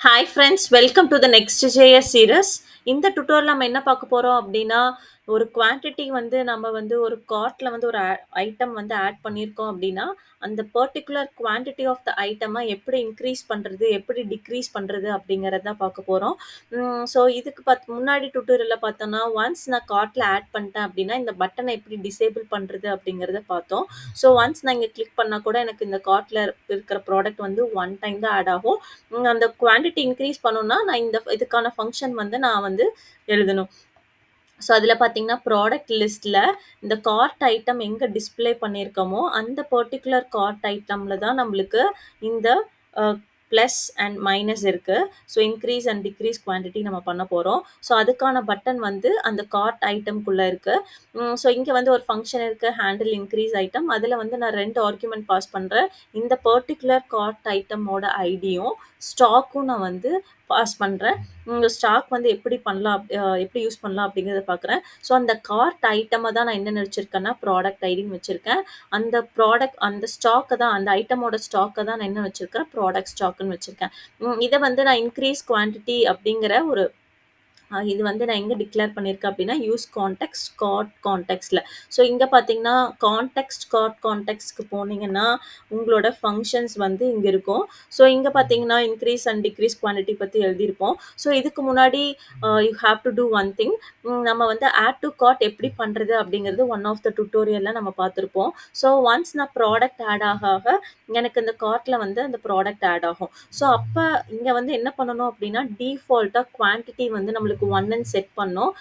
Hi friends, welcome to the next JS series. இந்த tutorial நம்ம என்ன பார்க்க போறோம் அப்படின்னா, ஒரு குவான்டிட்டி வந்து நம்ம வந்து ஒரு கார்ட்ல வந்து ஒரு ஐட்டம் வந்து ஆட் பண்ணியிருக்கோம் அப்படின்னா, அந்த பர்ட்டிகுலர் குவான்டிட்டி ஆஃப் த ஐட்டம எப்படி இன்க்ரீஸ் பண்றது, எப்படி டிக்ரீஸ் பண்றது அப்படிங்கிறத தான் பார்க்க போறோம். ஸோ இதுக்கு முன்னாடி டுட்டோரியல்ல பார்த்தோம்னா, ஒன்ஸ் நான் கார்ட்ல ஆட் பண்ணிட்டேன் அப்படின்னா, இந்த பட்டன எப்படி டிசேபிள் பண்றது அப்படிங்கிறத பார்த்தோம். ஸோ ஒன்ஸ் நான் இங்க கிளிக் பண்ணா கூட எனக்கு இந்த கார்ட்ல இருக்கிற ப்ராடக்ட் வந்து ஒன் டைம் தான் ஆட் ஆகும். அந்த குவான்டிட்டி இன்க்ரீஸ் பண்ணணும்னா, நான் இதுக்கான ஃபங்ஷன் வந்து நான் வந்து எழுதணும். ஸோ, அதில பார்த்தீங்கன்னா, ப்ராடக்ட் லிஸ்ட்ல இந்த கார்ட் ஐட்டம் எங்க டிஸ்ப்ளே பண்ணியிருக்கோமோ, அந்த பர்ட்டிகுலர் கார்ட் ஐட்டம்ல தான் நம்மளுக்கு இந்த அ பிளஸ் அண்ட் மைனஸ் இருக்கு. So, increase and degrees quantity நம்ம பண்ண போறோம். ஸோ, அதுக்கான பட்டன் வந்து அந்த கார்ட் ஐட்டம்க்குள்ள இருக்கு. ஸோ, இங்க வந்து ஒரு ஃபங்ஷன் இருக்கு, ஹேண்டில் இன்க்ரீஸ் ஐட்டம். அதில வந்து நான் 2 ஆர்குமென்ட் பாஸ் பண்றேன். இந்த பர்ட்டிகுலர் கார்ட் ஐட்டமோட ஐடியும், ஸ்டாக்கும் நான் வந்து பாஸ் பண்றேன். ஸ்டாக் வந்து எப்படி பண்ணலாம் எப்படி யூஸ் பண்ணலாம் அப்படிங்கிறத பார்க்குறேன். ஸோ அந்த கார்ட் ஐட்டம தான் நான் என்னன்னு வச்சிருக்கேன்னா, ப்ராடக்ட் ஐடின்னு வச்சிருக்கேன். அந்த ஸ்டாக்க தான் அந்த ஐட்டமோட ஸ்டாக்க தான் நான் என்ன வச்சிருக்கேன், ப்ராடக்ட் ஸ்டாக்ன்னு வச்சிருக்கேன். இத வந்து நான் இன்கிரீஸ் குவான்டிட்டி அப்படிங்கிற ஒரு இது வந்து நான் எங்க டிக்ளேர் பண்ணியிருக்கேன் அப்படின்னா, யூஸ் கான்டெக்ஸ்ட் கார்ட் கான்டெக்ஸ்ட்ல. ஸோ இங்க பார்த்தீங்கன்னா, கான்டெக்ஸ்ட் கார்ட் கான்டெக்ஸ்ட்க்கு போனீங்கன்னா, உங்களோட ஃபங்ஷன்ஸ் வந்து இங்க இருக்கும். ஸோ இங்க பார்த்தீங்கன்னா, இன்கிரீஸ் அண்ட் டிக்ரீஸ் குவான்டிட்டி பத்தி எழுதியிருப்போம். ஸோ இதுக்கு முன்னாடி you have to do one thing. நம்ம வந்து ஆட் டூ கார்ட் எப்படி பண்றது அப்படிங்கிறது ஒன் ஆஃப் த டுட்டோரியல்ல நம்ம பார்த்திருப்போம். ஸோ ஒன்ஸ் நான் ப்ராடக்ட் ஆட் ஆக ஆக எனக்கு இந்த கார்ட்ல வந்து அந்த ப்ராடக்ட் ஆட் ஆகும். ஸோ அப்ப இங்க வந்து என்ன பண்ணணும் அப்படின்னா, டிஃபால்ட்டா குவான்டிட்டி வந்து நம்மளுக்கு 1ன்னு செட் பண்ணோம்.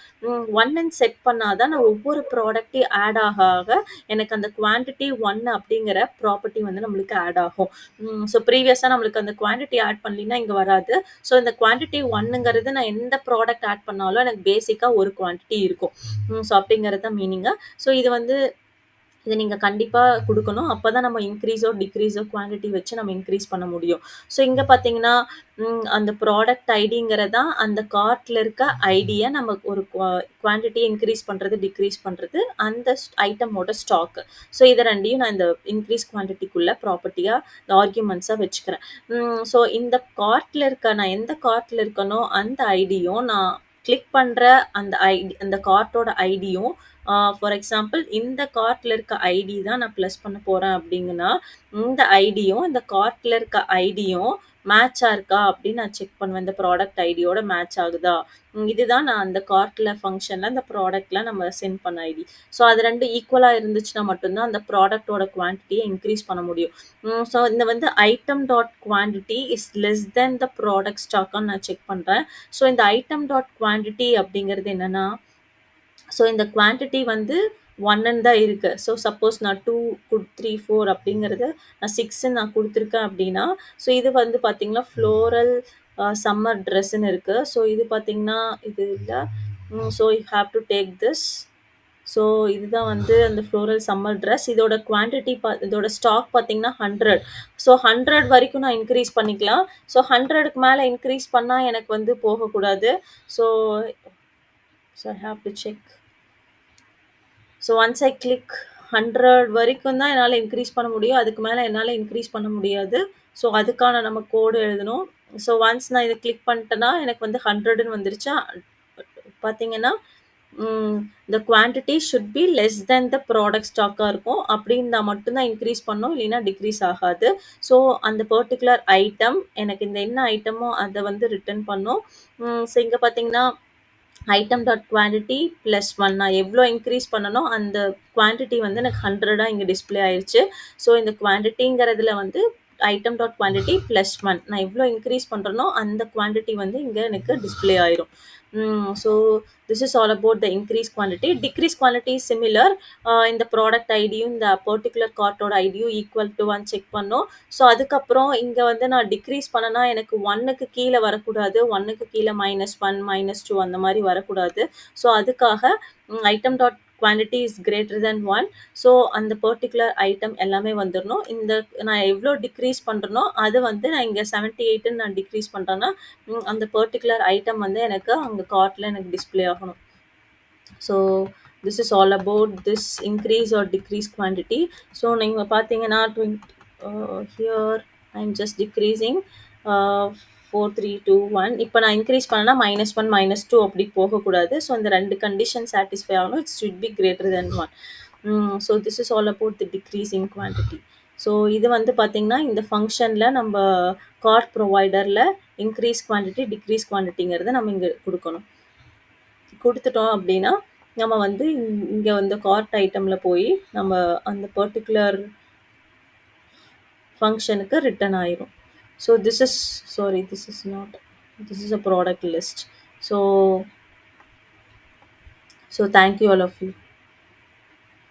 1ன்னு செட் பண்ணா தான் நான் ஒவ்வொரு ப்ராடக்ட்டையும் ஆட் ஆக ஆக எனக்கு அந்த குவான்டிட்டி 1 அப்படிங்கிற ப்ராப்பர்ட்டி வந்து நம்மளுக்கு ஆட் ஆகும். ஸோ ப்ரீவியஸா நம்மளுக்கு அந்த குவான்டிட்டி ஆட் பண்ணலின்னா இங்க வராது. ஸோ இந்த குவான்டிட்டி 1ங்கிறது நான் எந்த ப்ராடக்ட் ஆட் பண்ணாலும் எனக்கு பேசிக்கா ஒரு குவான்டிட்டி இருக்கும். ஸோ அப்படிங்கிறது தான் மீனிங்கு. ஸோ இத நீங்க கண்டிப்பா குடுக்கணும். அப்பதான் நம்ம இன்கிரீஸோ, டிக்ரீஸோ குவான்டிட்டி வச்சு நம்ம இன்கிரீஸ் பண்ண முடியும். ஸோ இங்க பார்த்தீங்கன்னா, அந்த ப்ராடக்ட் ஐடிங்கிறதா அந்த கார்ட்ல இருக்க ஐடிய நம்ம ஒரு குவான்டிட்டிய இன்கிரீஸ் பண்றது, டிக்ரீஸ் பண்றது அந்த ஐட்டமோட ஸ்டாக். ஸோ இத 2யும் நான் இந்த இன்கிரீஸ் குவான்டிட்டிக்குள்ள ப்ராப்பர்ட்டியா ஆர்குமெண்ட்ஸா வச்சுக்கிறேன். ஸோ இந்த கார்ட்ல இருக்க நான் எந்த கார்ட்ல இருக்கனோ அந்த ஐடியும் நான் கிளிக் பண்ற அந்த கார்ட்டோட ஐடியும் ஃபார் எக்ஸாம்பிள் இந்த கார்ட்ல இருக்க ஐடி தான் நான் ப்ளஸ் பண்ண போறேன் அப்படிங்கன்னா, இந்த ஐடியும், இந்த கார்ட்ல இருக்க ஐடியும் மேட்சா இருக்கா அப்படின்னு நான் செக் பண்ணுவேன். இந்த ப்ராடக்ட் ஐடியோட மேட்ச் ஆகுதா? இதுதான் நான் அந்த கார்ட்ல ஃபங்ஷன்ல அந்த ப்ராடக்ட்ல நம்ம சென்ட் பண்ண ஐடி. ஸோ அது 2 ஈக்குவலா இருந்துச்சுன்னா மட்டும் தான் அந்த ப்ராடக்ட்டோட குவான்டிட்டிய இன்கிரீஸ் பண்ண முடியும். ஸோ இந்த வந்து item dot quantity is less than the product ஸ்டாக்கான்னு நான் செக் பண்றேன். ஸோ இந்த ஐட்டம் டாட் குவான்டிட்டி அப்படிங்கிறது என்னன்னா, ஸோ இந்த குவான்டிட்டி வந்து 1ன்னு தான் இருக்கு. ஸோ சப்போஸ் நான் 2 3, 4 அப்படிங்கிறது நான் 6ன்னு நான் குடுத்துருக்கேன் அப்படின்னா, ஸோ இது வந்து பார்த்தீங்கன்னா, ஃப்ளோரல் சம்மர் ட்ரெஸ்ன்னு இருக்கு. ஸோ இது பார்த்தீங்கன்னா, இது இல்ல. So you have to take this. So இதுதான் வந்து அந்த ஃப்ளோரல் சம்மர் ட்ரெஸ். இதோட குவான்டிட்டி இதோட ஸ்டாக் பார்த்தீங்கன்னா 100. ஸோ 100 வரைக்கும் நான் இன்கிரீஸ் பண்ணிக்கலாம். ஸோ 100க்கு மேல இன்கிரீஸ் பண்ணா எனக்கு வந்து போகக்கூடாது. So so I have to check. So once I click 100 வரைக்கும் தான் என்னால இன்க்ரீஸ் பண்ண முடியும். அதுக்கு மேல என்னால இன்க்ரீஸ் பண்ண முடியாது. ஸோ அதுக்கான நம்ம கோடு எழுதணும். ஸோ ஒன்ஸ் நான் இத கிளிக் பண்ணிட்டேன்னா, எனக்கு வந்து 100ன்னு வந்துருச்சா, பார்த்தீங்கன்னா, ம் the quantity should be less than the product ஸ்டாக்கா இருக்கும். அப்படி இருந்தா மட்டும் தான் இன்க்ரீஸ் பண்ணும். இல்லைன்னா டிக்ரீஸ் ஆகாது. ஸோ அந்த பர்ட்டிகுலர் ஐட்டம் எனக்கு இந்த என்ன ஐட்டமோ அத வந்து ரிட்டர்ன் பண்ணும். ஸோ இங்க பார்த்தீங்கன்னா, ஐட்டம் டாட் குவான்டிட்டி பிளஸ் 1 நான் எவ்வளோ இன்க்ரீஸ் பண்ணனோ அந்த குவான்டிட்டி வந்து எனக்கு 100 இங்க டிஸ்ப்ளே ஆயிருச்சு. ஸோ இந்த குவான்டிட்டிங்கிறதுல வந்து ஐட்டம் டாட் குவான்டிட்டி பிளஸ் 1 நான் எவ்வளோ இன்க்ரீஸ் பண்றேனோ அந்த குவான்டிட்டி வந்து இங்க எனக்கு டிஸ்ப்ளே ஆயிரும். So this is all about the increase quantity. Decrease quantity similar. இந்த ப்ராடக்ட் ஐடியும் இந்த பர்ட்டிகுலர் கார்ட்டோட ஐடியும் ஈக்குவல் டு 1 செக் பண்ணோம். ஸோ அதுக்கப்புறம் இங்க வந்து நான் டிக்ரீஸ் பண்ணனா எனக்கு 1க்கு கீழ வரக்கூடாது. 1க்கு கீழ -1, -2 அந்த மாரி வரக்கூடாது. ஸோ அதுக்காக item dot quantity is greater than 1. So அந்த பர்ட்டிகுலர் ஐட்டம் எல்லாமே வந்துரணும். நான் எவ்வளோ டிக்ரீஸ் பண்றேனோ அது வந்து நான் இங்க 78ன்னு நான் டிக்ரீஸ் பண்றேன்னா, அந்த பர்ட்டிகுலர் ஐட்டம் வந்து எனக்கு அங்க கார்ட்ல எனக்கு டிஸ்ப்ளே ஆகணும். So this is all about this increase R degrees quantity. So நீங்க பார்த்தீங்கன்னா, here I am just decreasing 4, 3, 2, 1 இப்ப நான் இன்கிரீஸ் பண்ணேன்னா -1, -2 அப்படி போகக்கூடாது. ஸோ இந்த 2 கண்டிஷன் சாட்டிஸ்ஃபை ஆகணும். It should be greater than 1. So this is all about the decreasing quantity. So இது வந்து பார்த்தீங்கன்னா, இந்த ஃபங்ஷன்ல நம்ப கார்ட் ப்ரொவைடர்ல இன்கிரீஸ் குவான்டிட்டி, டிக்ரீஸ் குவான்டிட்டிங்கிறத நம்ம இங்க குடுக்கணும். குடுத்துட்டோம் அப்படின்னா, நம்ம வந்து இங்க வந்து கார்ட் ஐட்டம்ல போயி, நம்ம அந்த பர்ட்டிகுலர் ஃபங்ஷனுக்கு ரிட்டர்ன் ஆயிரும். So this is sorry this is not this is a product list. So so thank you all of you.